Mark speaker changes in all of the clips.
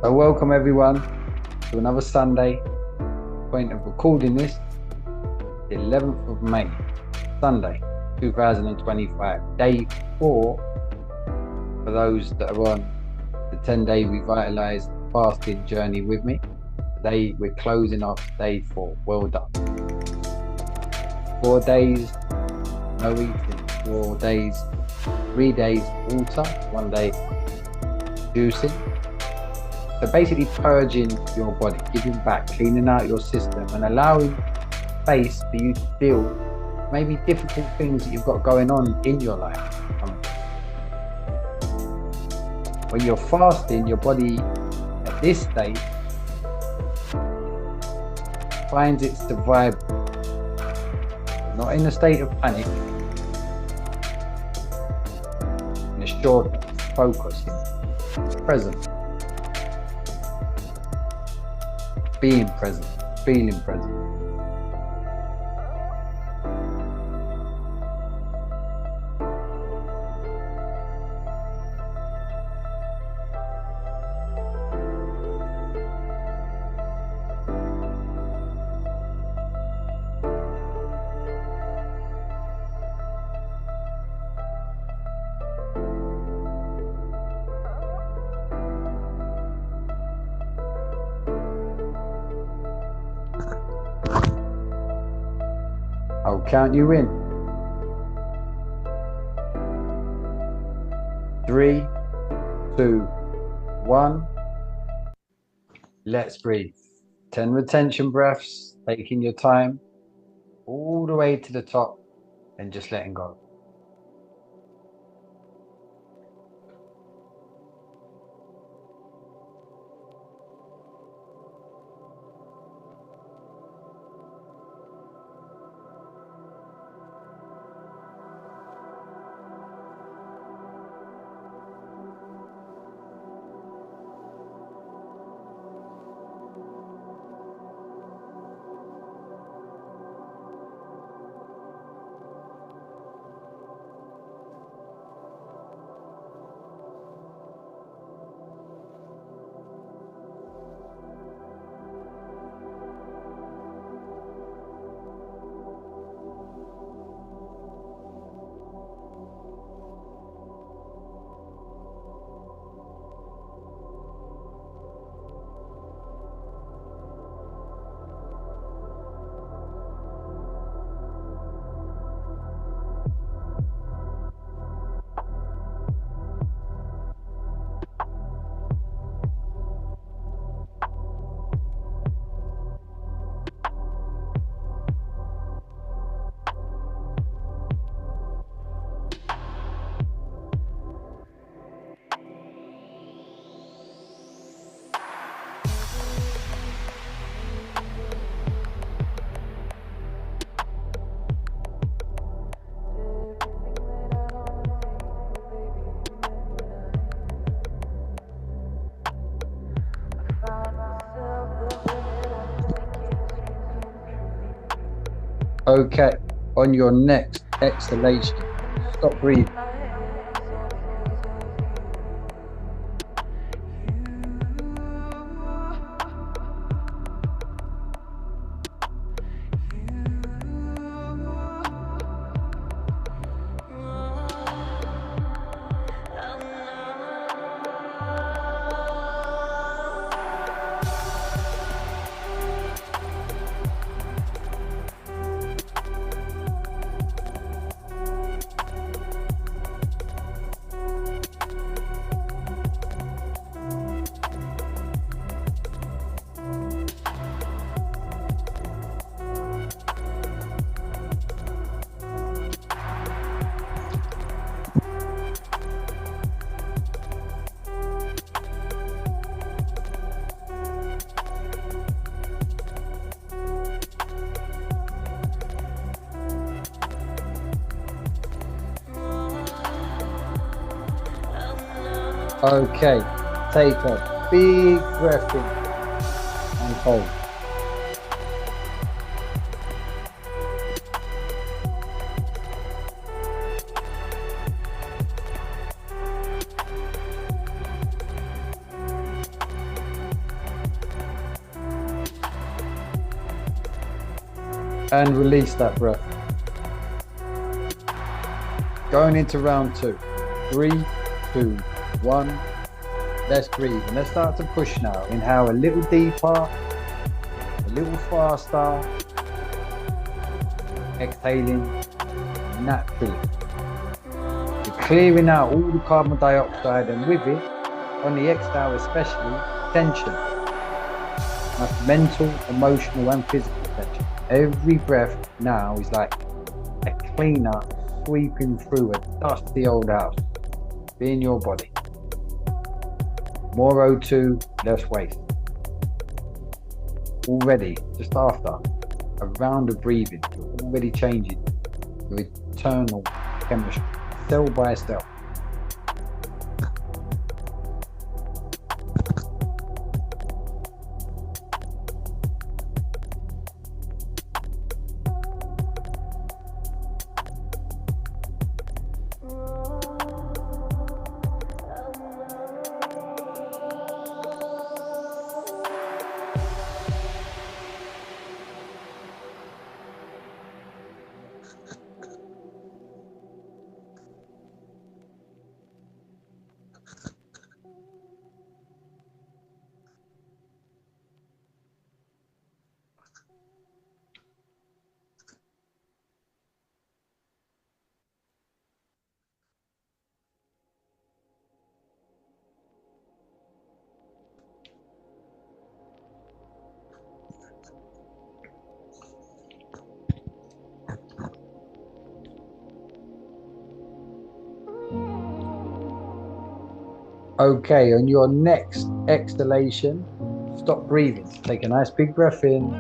Speaker 1: So welcome everyone to another Sunday. Point of recording this, the 11th of May, Sunday, 2025. Day 4 for those that are on the 10-day revitalized fasting journey with me. Today we're closing off day 4. Well done. 4 days, no eating. 4 days, 3 days water, 1 day juicing. So basically purging your body, giving back, cleaning out your system and allowing space for you to feel maybe difficult things that you've got going on in your life. When you're fasting, your body at this stage finds its survival, not in a state of panic, in assuredness, focus, present. Being present, feeling present. I'll count you in. 3, 2, 1. Let's breathe. 10 retention breaths, taking your time all the way to the top and just letting go. Okay, on your next exhalation, stop breathing. Okay, take a big breath in and hold. And release that breath. Going into round 2. 3, 2, 1. Let's breathe. And let's start to push now. Inhale a little deeper, a little faster. Exhaling naturally. You're clearing out all the carbon dioxide, and with it, on the exhale especially, tension. That's mental, emotional and physical tension. Every breath now is like a cleaner sweeping through a dusty old house. Be in your body. More O2, less waste. Already, just after a round of breathing, you're already changing your internal chemistry, cell by cell. Okay, on your next exhalation, stop breathing. Take a nice big breath in,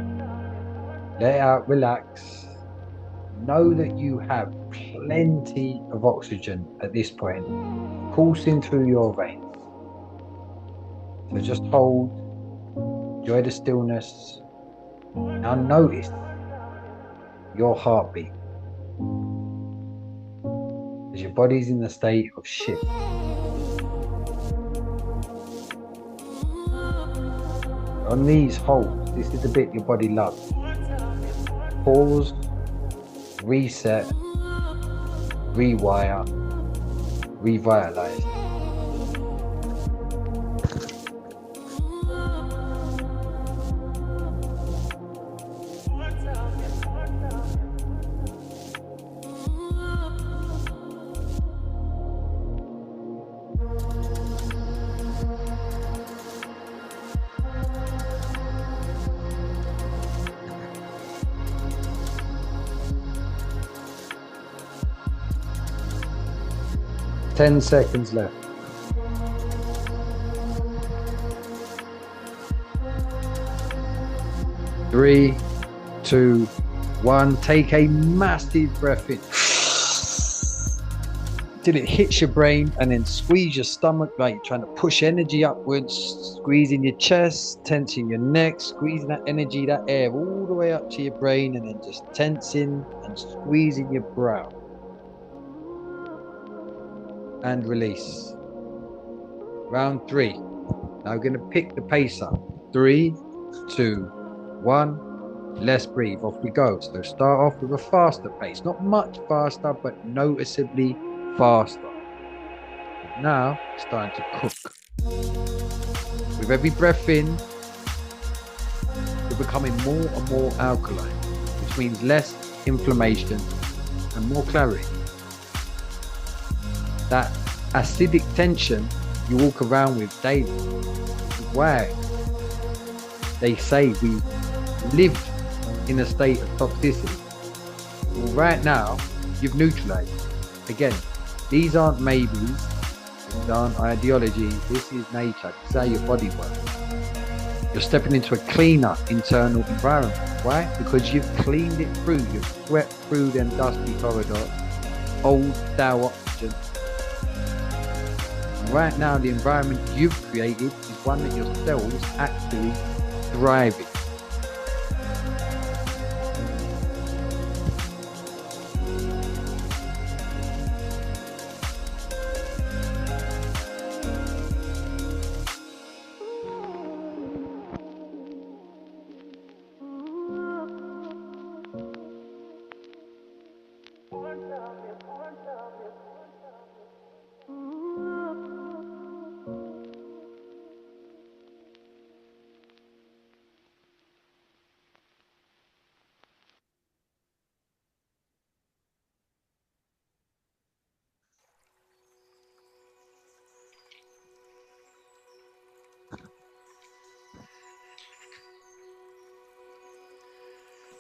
Speaker 1: let it out, relax. Know that you have plenty of oxygen at this point coursing through your veins. So just hold, enjoy the stillness. Now notice your heartbeat as your body's in a state of shift. On these holds, this is the bit your body loves. Pause, reset, rewire, revitalize. Ten seconds left. Three, 2, 1. Take a massive breath in till it hits your brain, and then squeeze your stomach like you're trying to push energy upwards, squeezing your chest, tensing your neck, squeezing that energy, that air all the way up to your brain, and then just tensing and squeezing your brow. And release. Round 3. Now we're going to pick the pace up. 3, 2, 1. Let's breathe. Off we go. So start off with a faster pace. Not much faster, but noticeably faster. Now it's starting to cook. With every breath in, you're becoming more and more alkaline, which means less inflammation and more clarity. That acidic tension you walk around with daily. Why? They say we live in a state of toxicity. Well, right now, you've neutralized. Again, these aren't maybes, these aren't ideologies, this is nature, this is how your body works. You're stepping into a cleaner internal environment. Why? Because you've cleaned it through, you've swept through them dusty corridors, old stale oxygen. Right now, the environment you've created is one that your cells actually thrive in.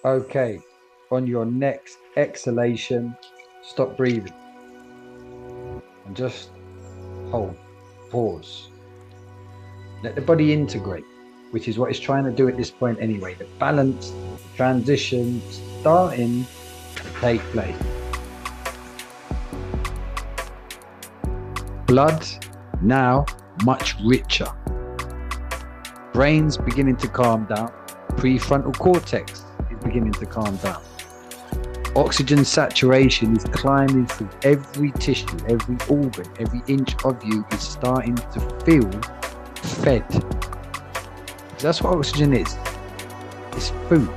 Speaker 1: Okay, on your next exhalation, stop breathing and just hold, pause. Let the body integrate, which is what it's trying to do at this point anyway. The balance, the transition starting to take place. Blood now much richer. Brain's beginning to calm down. Prefrontal cortex is beginning to calm down. Oxygen saturation is climbing through every tissue, every organ, every inch of you is starting to feel fed. That's what oxygen is. It's food.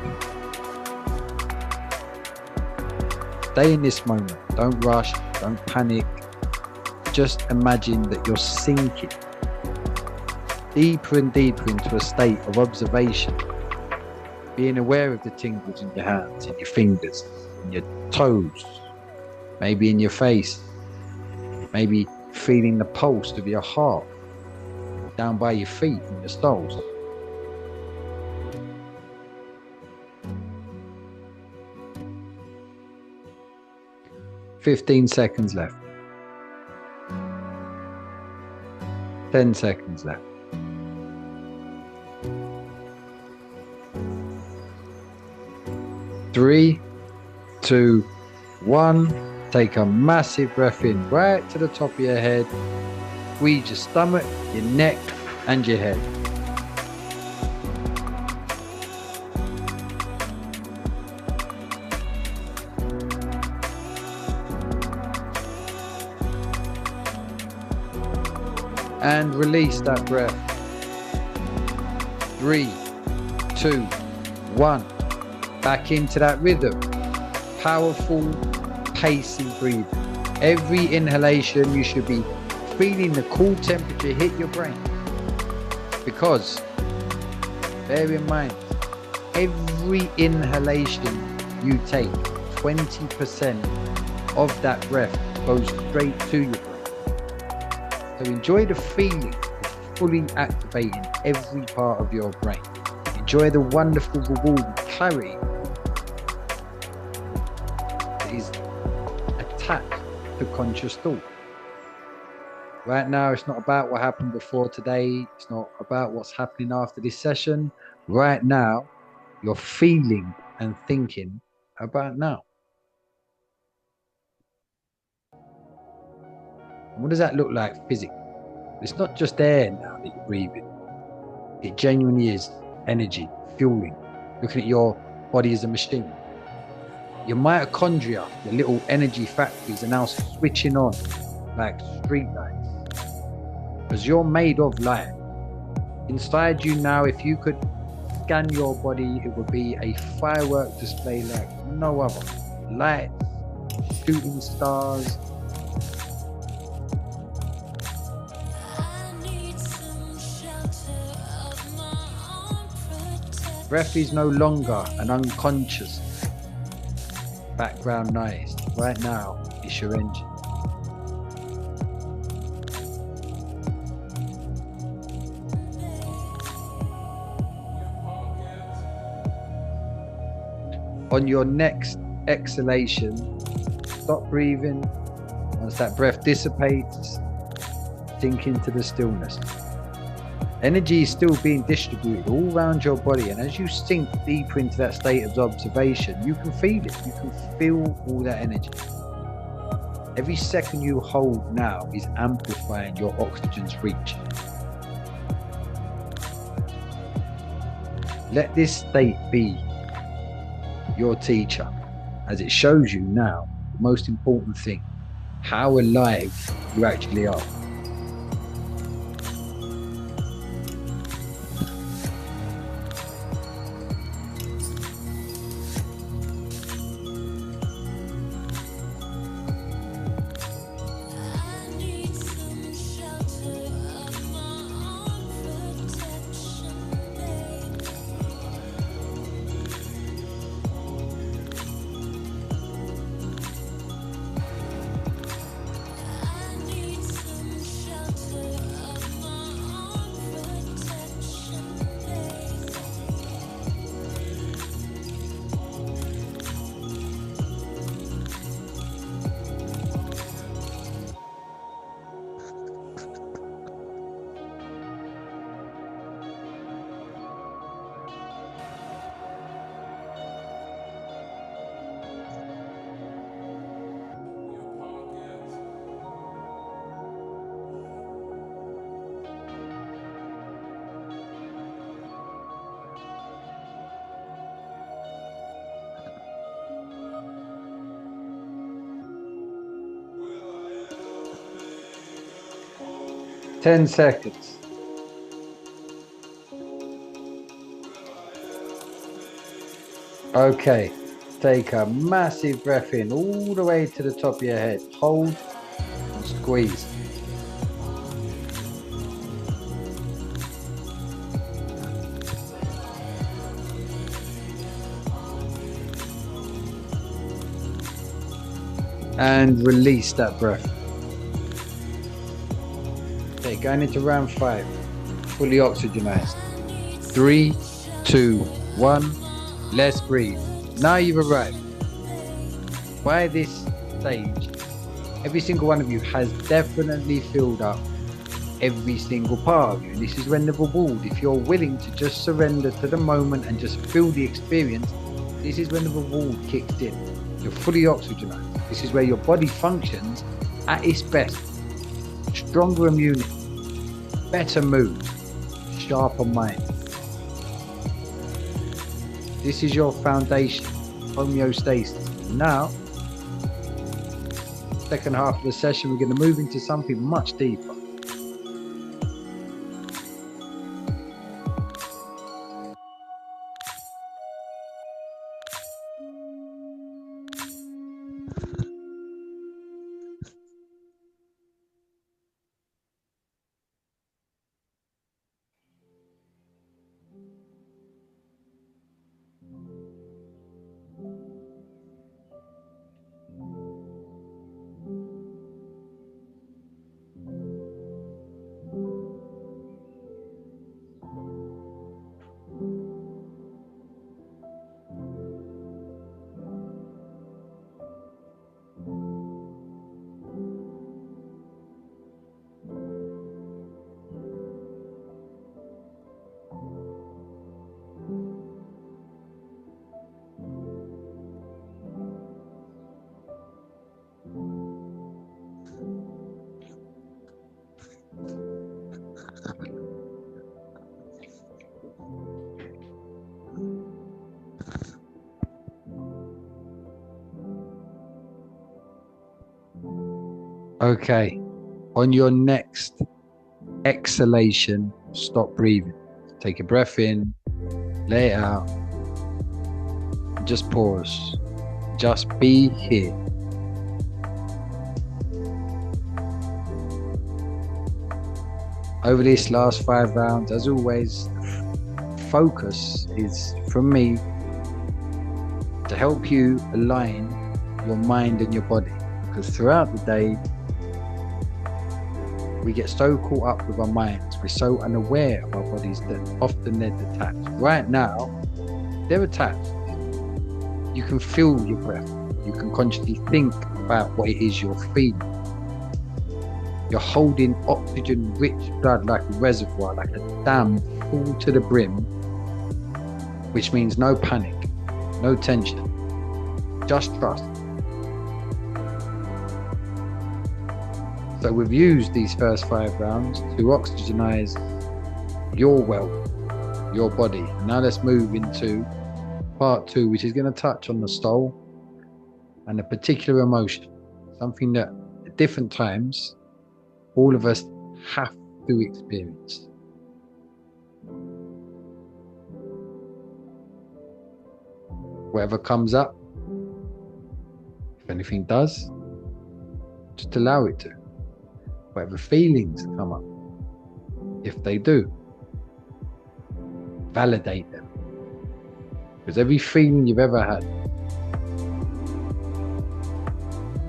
Speaker 1: Stay in this moment. Don't rush. Don't panic. Just imagine that you're sinking deeper and deeper into a state of observation. Being aware of the tingles in your hands, in your fingers, in your toes, maybe in your face, maybe feeling the pulse of your heart down by your feet and your soles. "15 seconds left. 10 seconds left. 3, 2, 1. Take a massive breath in right to the top of your head. Squeeze your stomach, your neck, and your head. And release that breath. 3, 2, 1. Back into that rhythm. Powerful, pacey breathing. Every inhalation, you should be feeling the cool temperature hit your brain. Because, bear in mind, every inhalation you take, 20% of that breath goes straight to your brain. So enjoy the feeling of fully activating every part of your brain. Enjoy the wonderful rewarding clarity that is attached to conscious thought. Right now, it's not about what happened before today. It's not about what's happening after this session. Right now, you're feeling and thinking about now. And what does that look like physically? It's not just air now that you're breathing. It genuinely is energy, fueling. Looking at your body as a machine. Your mitochondria, the little energy factories, are now switching on like street lights. Because you're made of light. Inside you now, if you could scan your body, it would be a firework display like no other. Lights, shooting stars. Breath is no longer an unconscious background noise. Right now, it's your engine. On your next exhalation, stop breathing. Once that breath dissipates, sink into the stillness. Energy is still being distributed all around your body, and as you sink deeper into that state of observation, you can feel it. You can feel all that energy. Every second you hold now is amplifying your oxygen's reach. Let this state be your teacher, as it shows you now the most important thing: how alive you actually are. 10 seconds. Okay, take a massive breath in all the way to the top of your head. Hold and squeeze. And release that breath. Okay, going into round 5, fully oxygenized. 3, 2, 1, let's breathe. Now you've arrived. By this stage, every single one of you has definitely filled up every single part of you. And this is when the reward, if you're willing to just surrender to the moment and just feel the experience, this is when the reward kicks in. You're fully oxygenized. This is where your body functions at its best. Stronger immunity, better mood, sharper mind. This is your foundation, homeostasis. Now, second half of the session, we're going to move into something much deeper. Okay, on your next exhalation, stop breathing. Take a breath in, let it out, just pause. Just be here. Over this last 5 rounds, as always, focus is from me to help you align your mind and your body, because throughout the day we get so caught up with our minds, we're so unaware of our bodies that often they're detached. Right now they're attached. You can feel your breath, you can consciously think about what it is you're feeling. You're holding oxygen rich blood like a reservoir, like a dam full to the brim, which means no panic, no tension, just trust. So we've used these first 5 rounds to oxygenize your wealth, your body. Now let's move into part 2, which is going to touch on the soul and a particular emotion, something that at different times all of us have to experience. Whatever comes up, if anything does, just allow it to. Whatever feelings come up, if they do, validate them. Because every feeling you've ever had,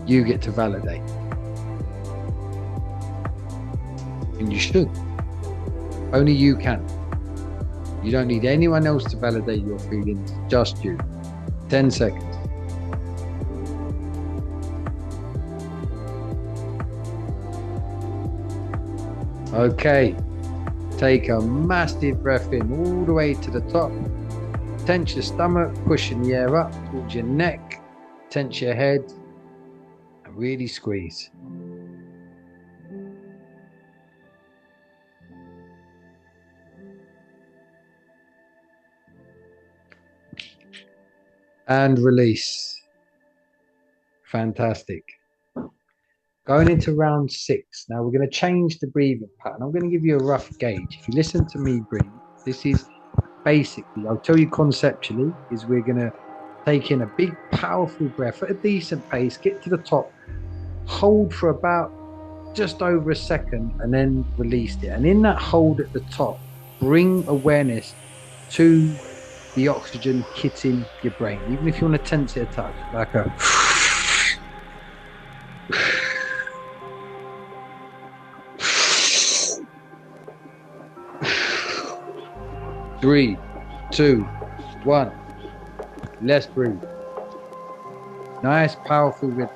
Speaker 1: you get to validate. And you should. Only you can. You don't need anyone else to validate your feelings, just you. 10 seconds. Okay, take a massive breath in all the way to the top. Tense your stomach, pushing the air up towards your neck. Tense your head and really squeeze. And release. Fantastic. Going into round 6. Now we're going to change the breathing pattern. I'm going to give you a rough gauge. If you listen to me breathe, this is basically, I'll tell you conceptually, is we're going to take in a big, powerful breath at a decent pace, get to the top, hold for about just over a second, and then release it. And in that hold at the top, bring awareness to the oxygen hitting your brain, even if you want to tense it a touch, like a 3, 2, 1. Let's breathe. Nice, powerful rhythm.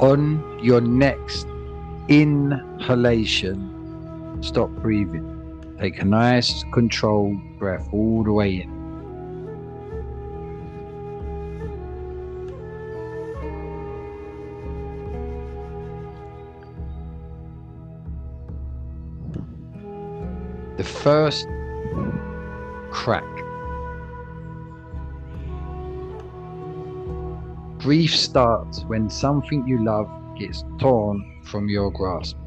Speaker 1: On your next inhalation, stop breathing. Take a nice controlled breath all the way in. The first crack. Grief starts when something you love gets torn from your grasp.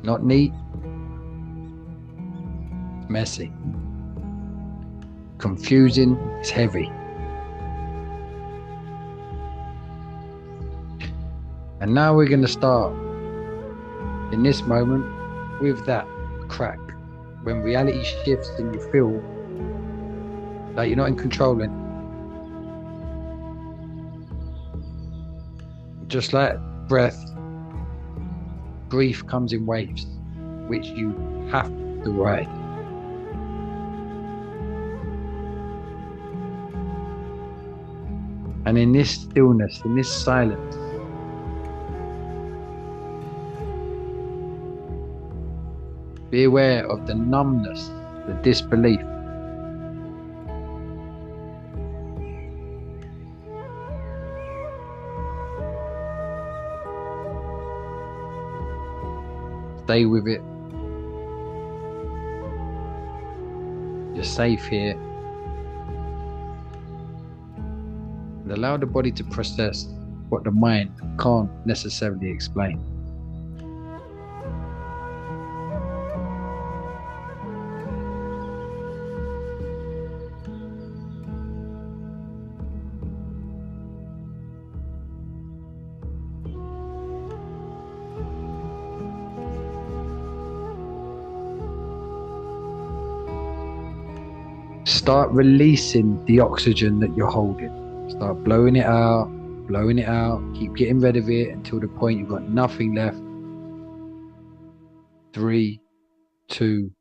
Speaker 1: Not neat, messy, confusing, it's heavy. And now we're going to start in this moment with that crack, when reality shifts and you feel like you're not in control anymore. Just like breath, grief comes in waves, which you have to ride. And in this stillness, in this silence, be aware of the numbness, the disbelief. Stay with it. You're safe here. And allow the body to process what the mind can't necessarily explain. Start releasing the oxygen that you're holding. Start blowing it out, keep getting rid of it until the point you've got nothing left. 3, 2,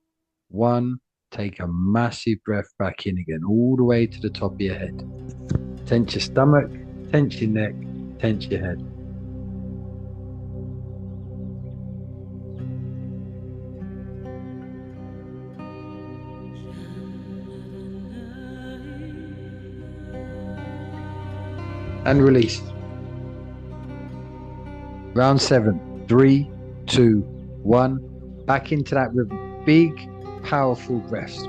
Speaker 1: 1. take a massive breath back in again, all the way to the top of your head. Tense your stomach, tense your neck, tense your head. And release. Round 7. 3, 2, 1. Back into that rhythm. Big, powerful breaths.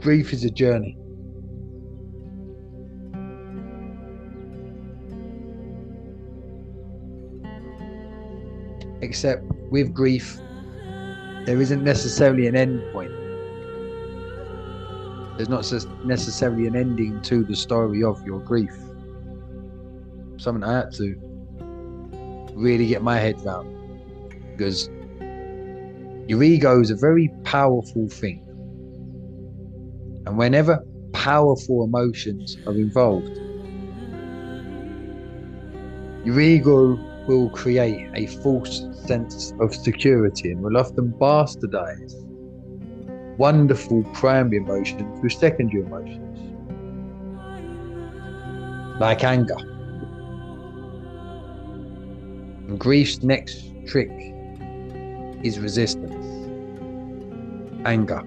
Speaker 1: Grief is a journey. Except with grief, there isn't necessarily an end point. There's not necessarily an ending to the story of your grief. Something I had to really get my head around, because your ego is a very powerful thing. And whenever powerful emotions are involved, your ego will create a false sense of security and will often bastardize wonderful primary emotions with secondary emotions, like anger. And grief's next trick is resistance. Anger.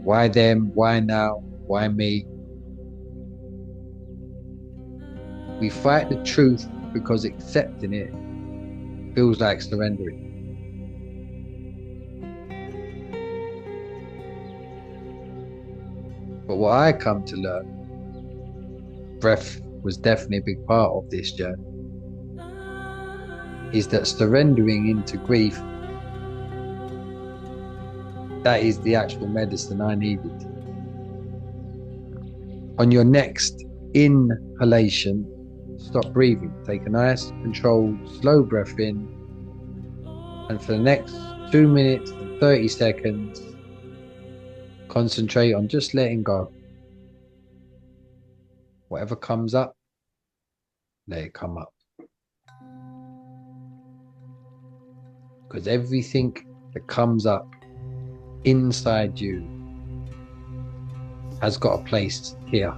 Speaker 1: Why them? Why now? Why me? We fight the truth because accepting it feels like surrendering. But what I come to learn, breath was definitely a big part of this journey, is that surrendering into grief, that is the actual medicine I needed. On your next inhalation, stop breathing. Take a nice, controlled, slow breath in. And for the next 2 minutes and 30 seconds, concentrate on just letting go. Whatever comes up, let it come up. Because everything that comes up inside you has got a place here.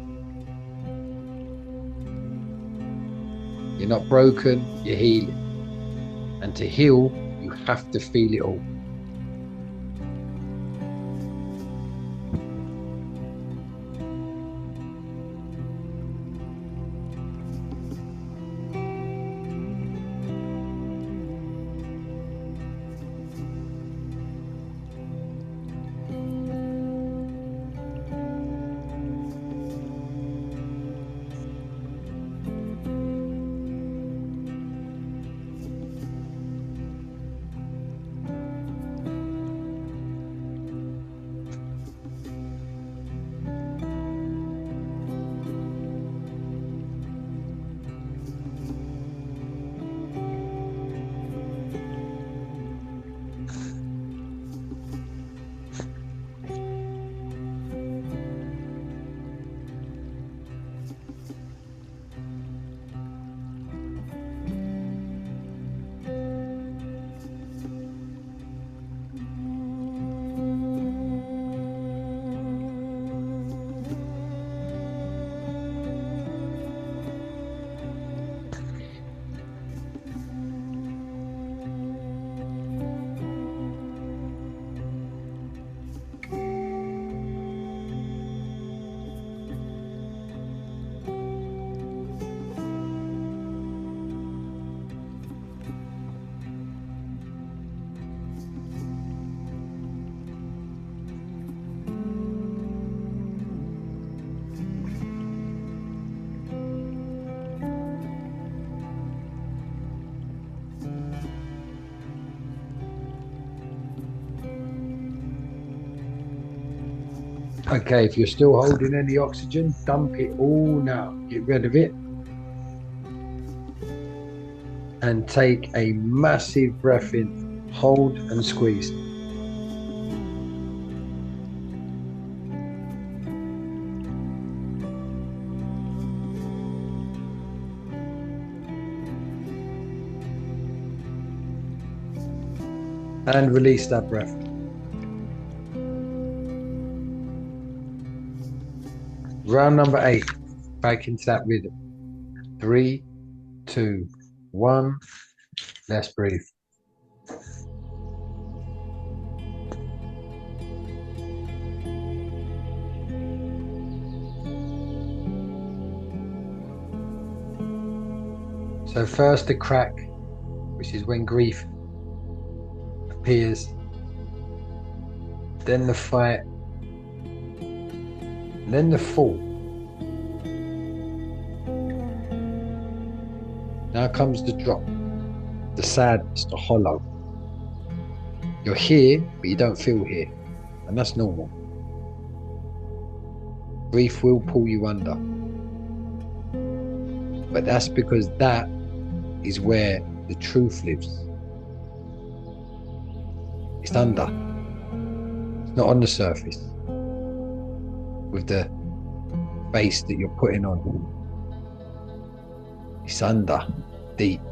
Speaker 1: You're not broken, you're healing. And to heal, you have to feel it all. Okay, if you're still holding any oxygen, dump it all now. Get rid of it. And take a massive breath in. Hold and squeeze. And release that breath. Round number 8. Back into that rhythm. 3, 2, 1. Let's breathe. So first the crack, which is when grief appears. Then the fight. Then the fall. Now comes the drop, the sadness, the hollow. You're here, but you don't feel here. And that's normal. Grief will pull you under. But that's because that is where the truth lives. It's under. It's not on the surface. With the face that you're putting on. It's under, deep.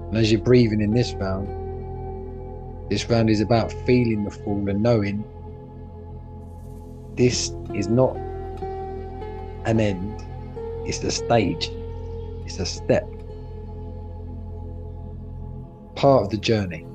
Speaker 1: And as you're breathing in this round is about feeling the fall and knowing this is not an end, it's a stage, it's a step, part of the journey.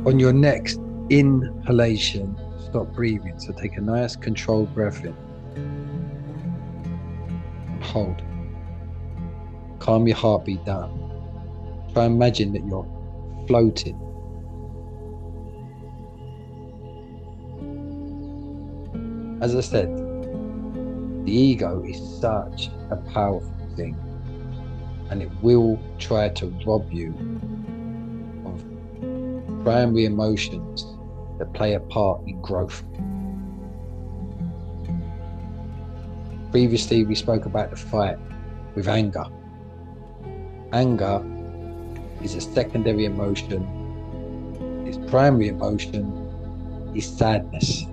Speaker 1: On your next inhalation, stop breathing. So take a nice controlled breath in. Hold. Calm your heartbeat down. Try and imagine that you're floating. As I said, the ego is such a powerful thing, and it will try to rob you of primary emotions that play a part in growth. Previously, we spoke about the fight with anger. Anger is a secondary emotion. Its primary emotion is sadness.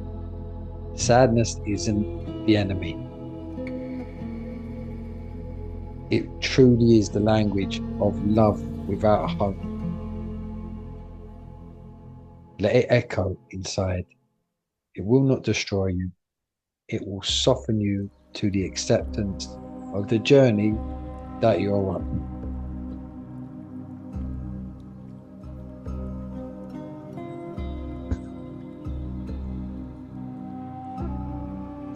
Speaker 1: Sadness isn't the enemy. It truly is the language of love without a hug. Let it echo inside. It will not destroy you. It will soften you to the acceptance of the journey that you're on.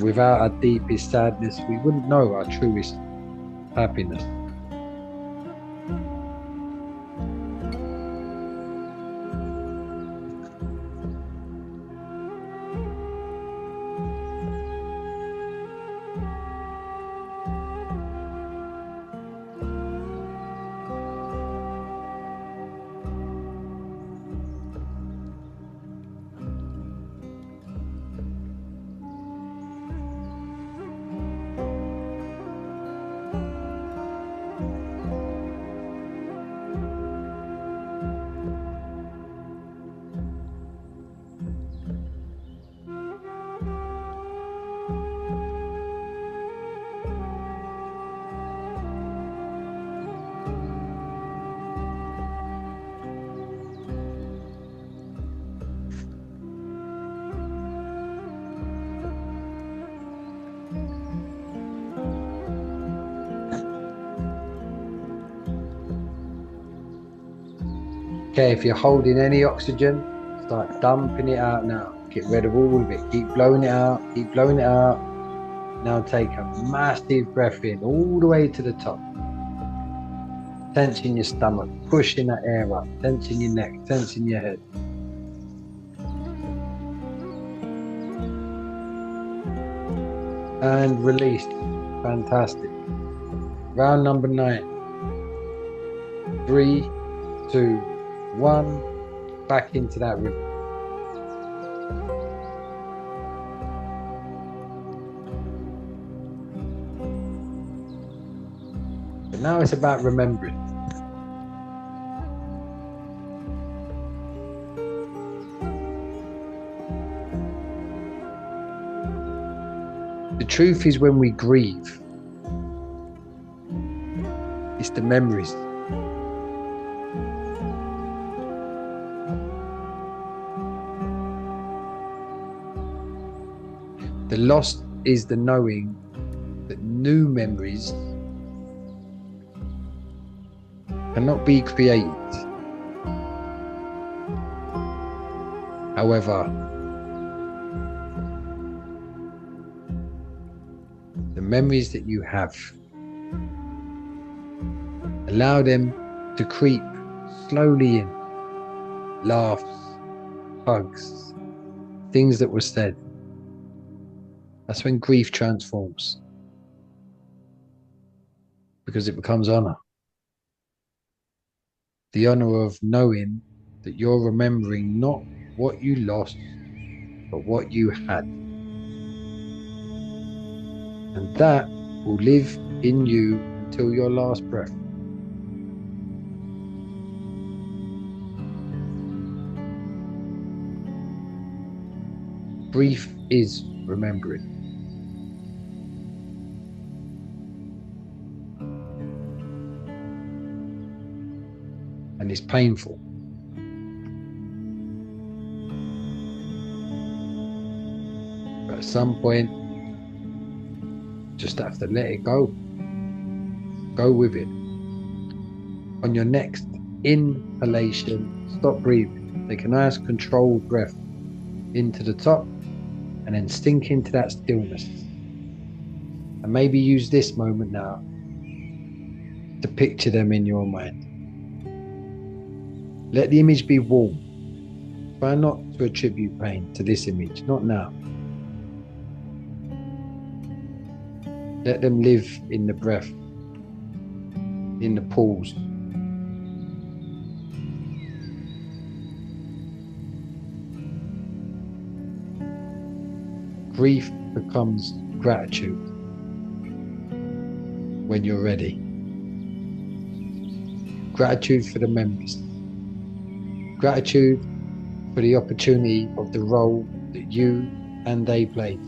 Speaker 1: Without our deepest sadness, we wouldn't know our truest happiness. Okay, if you're holding any oxygen, start dumping it out now. get rid of all of it. Keep blowing it out. Keep blowing it out. Now take a massive breath in all the way to the top. Tensing your stomach, pushing that air up, tensing your neck, tensing your head. And release. Fantastic. Round number 9. 3, 2, 1. Back into that rhythm. But now it's about remembering. The truth is, when we grieve, it's the memories. The loss is the knowing that new memories cannot be created. However, the memories that you have, allow them to creep slowly in. Laughs, hugs, things that were said. That's when grief transforms, because it becomes honor. The honor of knowing that you're remembering not what you lost, but what you had. And that will live in you until your last breath. Grief is remembering. And it's painful. But at some point, just have to let it go. Go with it. On your next inhalation, stop breathing. Take a nice controlled breath into the top and then sink into that stillness. And maybe use this moment now to picture them in your mind. Let the image be warm. Try not to attribute pain to this image, not now. Let them live in the breath, in the pause. Grief becomes gratitude when you're ready. Gratitude for the memories. Gratitude for the opportunity of the role that you and they played.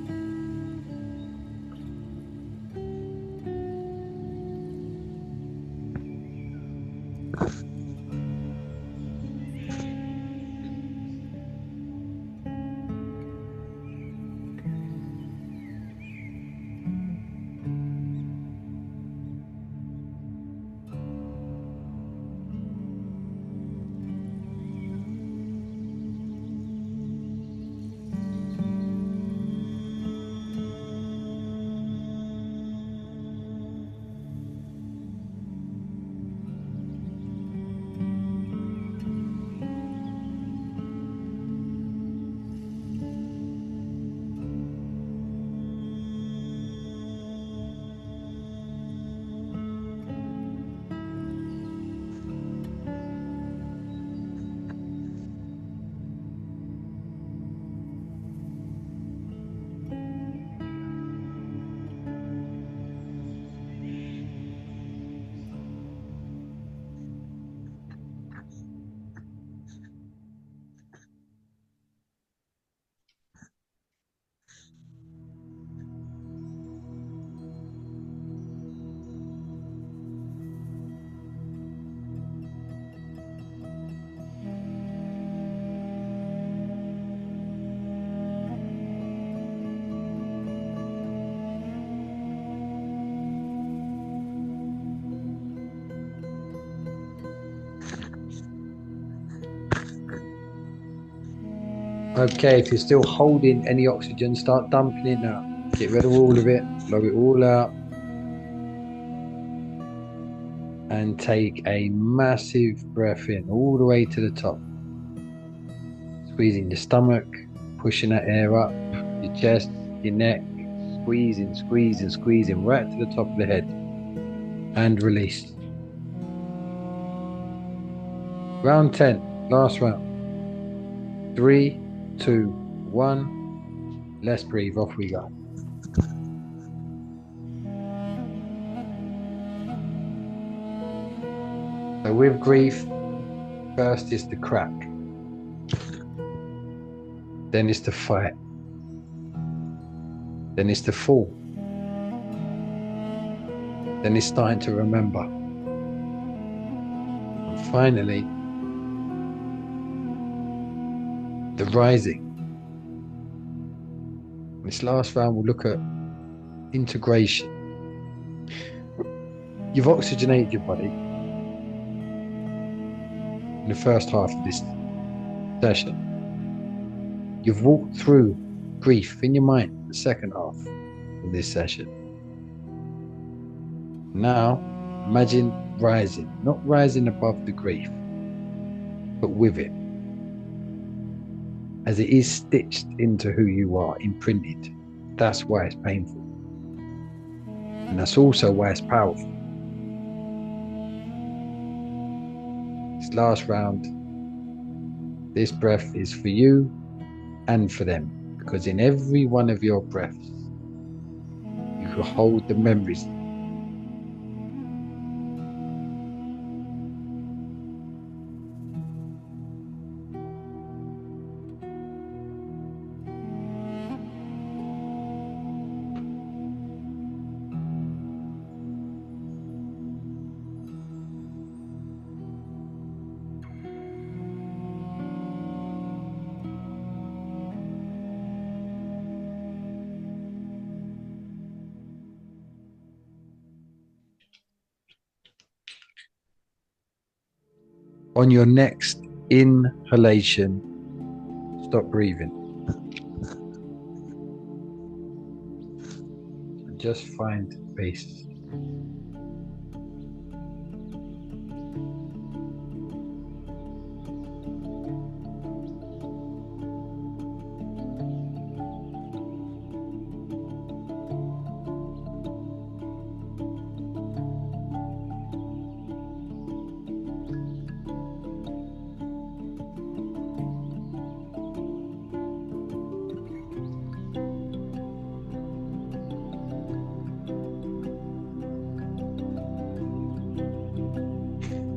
Speaker 1: Okay, if you're still holding any oxygen, start dumping it now. Get rid of all of it, blow it all out. And take a massive breath in all the way to the top. Squeezing your stomach, pushing that air up, your chest, your neck, squeezing, squeezing, squeezing right to the top of the head. And release. Round 10, last round. 3, 2, 1. Let's breathe. Off we go. So with grief, first is the crack. Then it's the fight. Then it's the fall. Then it's starting to remember. And finally, the rising. This last round we'll look at integration. You've oxygenated your body in the first half of this session. You've walked through grief in your mind the second half of this session. Now, imagine rising, not rising above the grief, but with it, as it is stitched into who you are, imprinted. That's why it's painful. And that's also why it's powerful. This last round, this breath is for you and for them, because in every one of your breaths, you will hold the memories. On your next inhalation, stop breathing. And just find peace.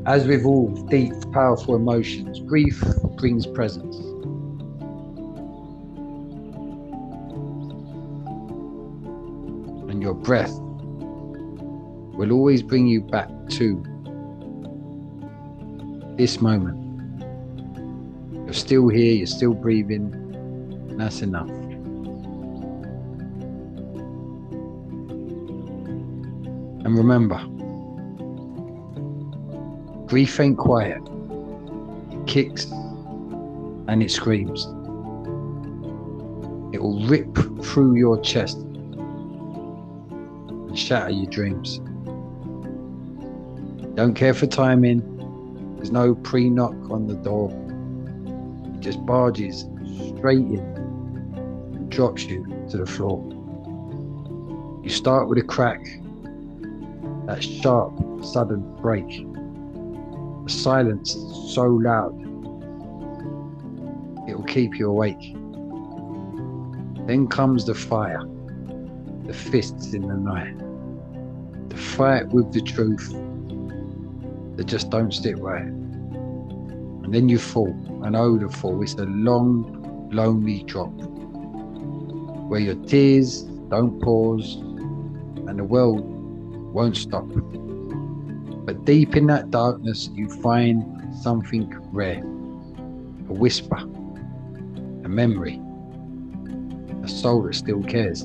Speaker 1: As with all deep, powerful emotions, grief brings presence. And your breath will always bring you back to this moment. You're still here, you're still breathing, and that's enough. And remember, grief ain't quiet. It kicks and it screams. It will rip through your chest and shatter your dreams. Don't care for timing. There's no pre-knock on the door. It just barges straight in and drops you to the floor. You start with a crack, that sharp, sudden break. The silence so loud, it will keep you awake. Then comes the fire, the fists in the night, the fight with the truth that just don't sit right. And then you fall, and oh, the fall. It's a long, lonely drop where your tears don't pause and the world won't stop. But deep in that darkness, you find something rare, a whisper, a memory, a soul that still cares.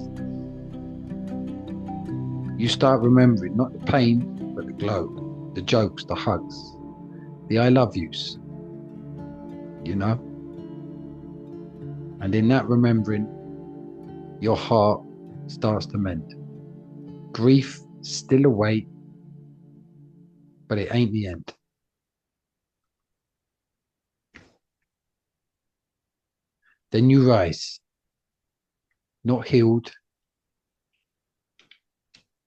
Speaker 1: You start remembering not the pain, but the glow, the jokes, the hugs, the I love yous, you know? And in that remembering, your heart starts to mend. Grief still awaits, but it ain't the end. Then you rise, not healed,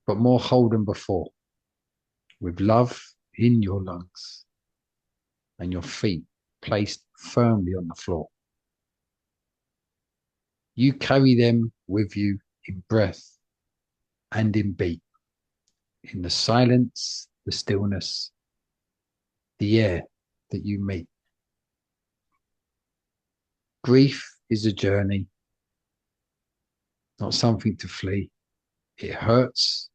Speaker 1: but more whole than before, with love in your lungs and your feet placed firmly on the floor. You carry them with you in breath and in beat, in the silence, the stillness, the air that you meet. Grief is a journey, not something to flee. It hurts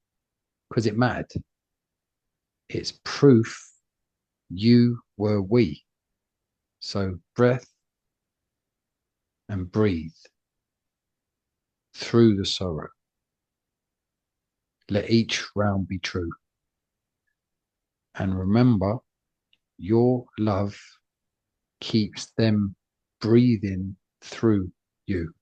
Speaker 1: because it mattered. It's proof you were we. So breath and breathe through the sorrow. Let each round be true. And remember, your love keeps them breathing through you.